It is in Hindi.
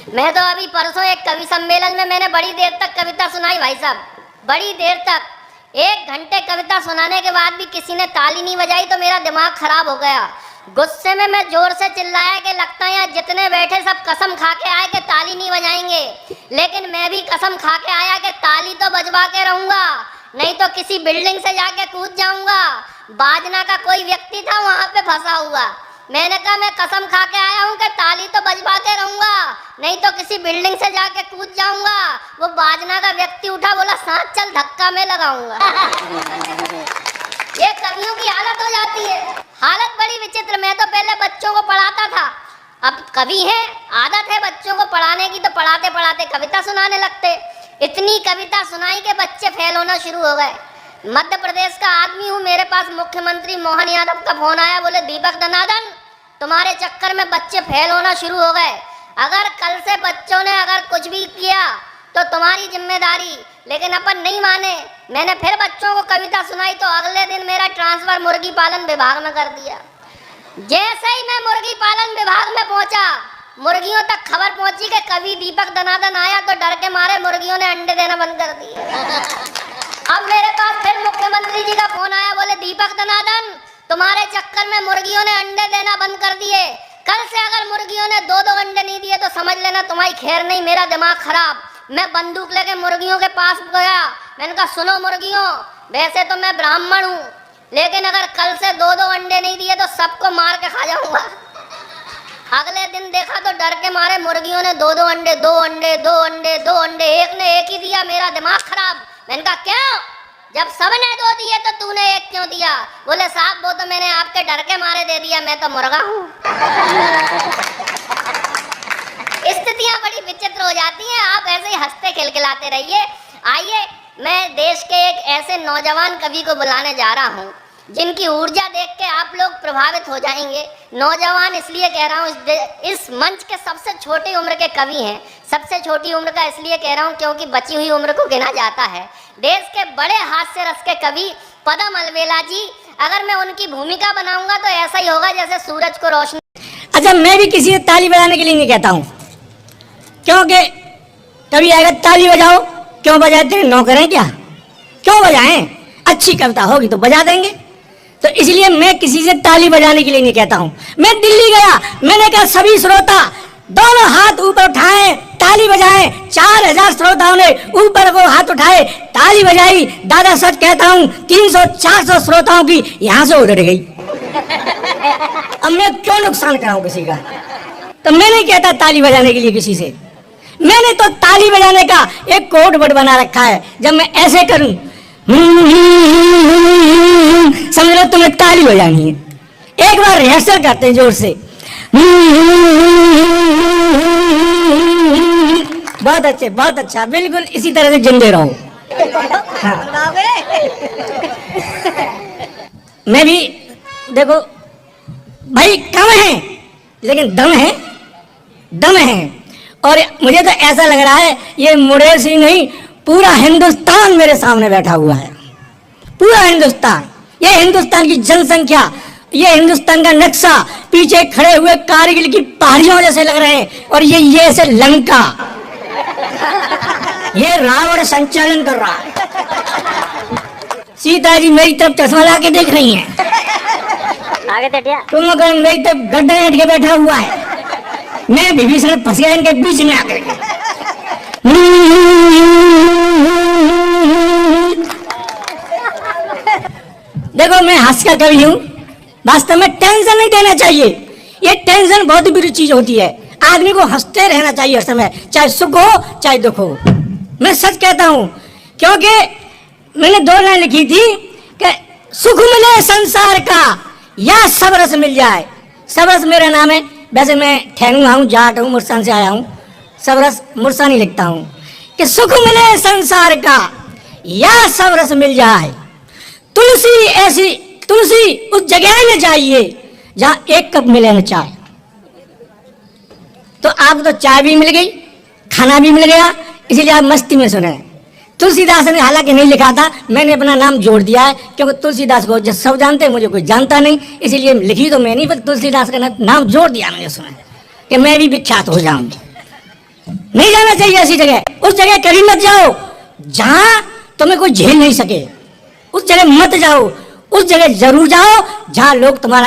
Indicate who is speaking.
Speaker 1: मैं तो अभी परसों एक कवि सम्मेलन में मैंने बड़ी देर तक कविता सुनाई भाई साहब, बड़ी देर तक। 1 घंटे कविता सुनाने के बाद भी किसी ने ताली नहीं बजाई तो मेरा दिमाग खराब हो गया। गुस्से में मैं जोर से चिल्लाया कि लगता है यहाँ जितने बैठे सब कसम खा के आए कि ताली नहीं बजाएंगे, लेकिन मैं भी कसम खा के आया कि ताली तो बजवा के रहूंगा, नहीं तो किसी बिल्डिंग से जाके कूद जाऊंगा। बाजना का कोई व्यक्ति था वहां पे फंसा हुआ। मैंने कहा मैं कसम खा के आया हूँ कि ताली तो बजवा के रहूंगा, नहीं तो किसी बिल्डिंग से जाके कूद जाऊंगा। वो बाजना का व्यक्ति उठा, बोला साथ चल धक्का मैं लगाऊंगा। ये कवियों की हालत हो जाती है, हालत बड़ी विचित्र। मैं तो पहले बच्चों को पढ़ाता था, अब कवि है, आदत है बच्चों को पढ़ाने की, तो पढ़ाते पढ़ाते कविता सुनाने लगते। इतनी कविता सुनाई के बच्चे फेल होना शुरू हो गए। मध्य प्रदेश का आदमी हूँ, मेरे पास मुख्यमंत्री मोहन यादव का फोन आया, बोले दीपक दनादन तुम्हारे चक्कर में बच्चे फेल होना शुरू हो गए, अगर कल से बच्चों ने अगर कुछ भी किया तो तुम्हारी जिम्मेदारी। लेकिन अपन नहीं माने, मैंने फिर बच्चों को कविता सुनाई तो अगले दिन मेरा ट्रांसफर मुर्गी पालन विभाग में कर दिया। जैसे ही मैं मुर्गी पालन विभाग में पहुंचा, मुर्गियों तक खबर पहुंची कि कवि दीपक दनादन आया, तो डर के मारे मुर्गियों ने अंडे देना बंद कर दिए। अब मेरे पास फिर मुख्यमंत्री जी का फोन आया, बोले दीपक दनादन तुम्हारे चक्कर में मुर्गियों ने अंडे देना बंद कर दिए, कल से अगर मुर्गियों ने 2-2 अंडे नहीं दिए तो समझ लेना तुम्हारी खैर नहीं, मेरा दिमाग खराब। मैं बंदूक लेके मुर्गियों के पास गया, मैंने कहा सुनो मुर्गियों, वैसे तो मैं ब्राह्मण हूँ, लेकिन अगर कल से 2-2 अंडे नहीं दिए तो सबको मार के खा जाऊंगा। अगले दिन देखा तो डर के मारे मुर्गियों ने 2-2 अंडे, 2 अंडे, 2 अंडे, 2 अंडे, एक ने एक ही दिया। मेरा दिमाग खराब। मैंने कहा क्यों, जब सबने 2 दिए तो तूने एक क्यों दिया? बोले साहब वो तो मैंने आपके डर के मारे दे दिया, मैं तो मुर्गा हूँ। स्थितियां बड़ी विचित्र हो जाती हैं। आप ऐसे ही हंसते खिलखिलाते रहिए। आइए, मैं देश के एक ऐसे नौजवान कवि को बुलाने जा रहा हूँ जिनकी ऊर्जा देख के आप लोग प्रभावित हो जाएंगे। नौजवान इसलिए कह रहा हूँ, इस मंच के सबसे छोटी उम्र के कवि हैं। सबसे छोटी उम्र का इसलिए कह रहा हूँ क्योंकि बची हुई उम्र को गिना जाता है। देश के बड़े हास्य रस के कवि पदम अलवेला जी, अगर मैं उनकी भूमिका बनाऊंगा तो ऐसा ही होगा जैसे सूरज को रोशनी।
Speaker 2: अच्छा, मैं भी किसी से ताली बजाने के लिए नहीं कहता हूँ, क्योंकि कभी आएगा ताली बजाओ, क्यों बजाते हैं, नौकर हैं क्या, क्यों बजाएं? अच्छी कविता होगी तो बजा देंगे। तो इसलिए मैं किसी से ताली बजाने के लिए नहीं कहता हूँ। मैं दिल्ली गया, मैंने कहा सभी श्रोता दोनों हाथ ऊपर उठाएं, ताली बजाएं। 4000 श्रोताओं ने ऊपर को हाथ उठाए, ताली बजाई। दादा सच कहता हूँ 300-400 श्रोताओं की यहाँ से उधर गई। अब मैं क्यों नुकसान कराऊं किसी का? तो मैं नहीं कहता ताली बजाने के लिए किसी से। मैंने तो ताली बजाने का एक कोड वर्ड बना रखा है। जब मैं ऐसे करूं, समझ लो तुम्हें ताली बजानी है। एक बार रिहर्सल करते हैं जोर से। बहुत अच्छे, बहुत अच्छा, बिल्कुल इसी तरह से जिंदे रहो। हाँ। मैं भी देखो भाई कम है लेकिन दम है, दम है। और मुझे तो ऐसा लग रहा है ये मुरेश ही नहीं, पूरा हिंदुस्तान मेरे सामने बैठा हुआ है। पूरा हिंदुस्तान, ये हिंदुस्तान की जनसंख्या, ये हिंदुस्तान का नक्शा, पीछे खड़े हुए कारगिल की पहाड़ियों जैसे लग रहे हैं। और ये ऐसे लंका, ये रावण संचालन कर रहा है। सीता जी मेरी तरफ चश्मा ला के देख रही हैं।
Speaker 1: आगे
Speaker 2: कुंभकर्ण मेरी तरफ गड्ढे हट के बैठा हुआ है। मैं विभीषण फंस गया इनके बीच में आकर के। देखो मैं हास्य का कवि हूँ, वास्तव में टेंशन नहीं देना चाहिए। ये टेंशन बहुत ही बुरी चीज होती है। आदमी को हंसते रहना चाहिए हर समय, चाहे सुख हो चाहे दुख हो। मैं सच कहता हूँ, क्योंकि मैंने 2 लाइन लिखी थी कि सुख मिले संसार का या सब रस मिल जाए। सब रस मेरा नाम है, वैसे मैं ठहरुआ हूँ, जाट हूँ, मुरसान से आया हूँ। सब रस मुरसानी लिखता हूँ कि सुख मिले संसार का या सब रस मिल जाए। तुलसी ऐसी तुलसी उस जगह में जाइए जहाँ एक कप मिले न चाय। तो आपको तो चाय भी मिल गई, खाना भी मिल गया, इसीलिए आप मस्ती में सुने। तुलसीदास ने हालांकि नहीं लिखा था, मैंने अपना नाम जोड़ दिया है, क्योंकि तुलसीदास को जब सब जानते हैं, मुझे कोई जानता नहीं, इसीलिए लिखी तो मैं नहीं, पर तुलसीदास का नाम जोड़ दिया मैंने उसमें कि मैं भी विख्यात हो जाऊं। नहीं जाना चाहिए ऐसी जगह। उस जगह कभी मत जाओ जहां तुम्हें कोई झेल नहीं सके। उस जगह मत जाओ। उस जगह जरूर जाओ जहां लोग तुम्हारा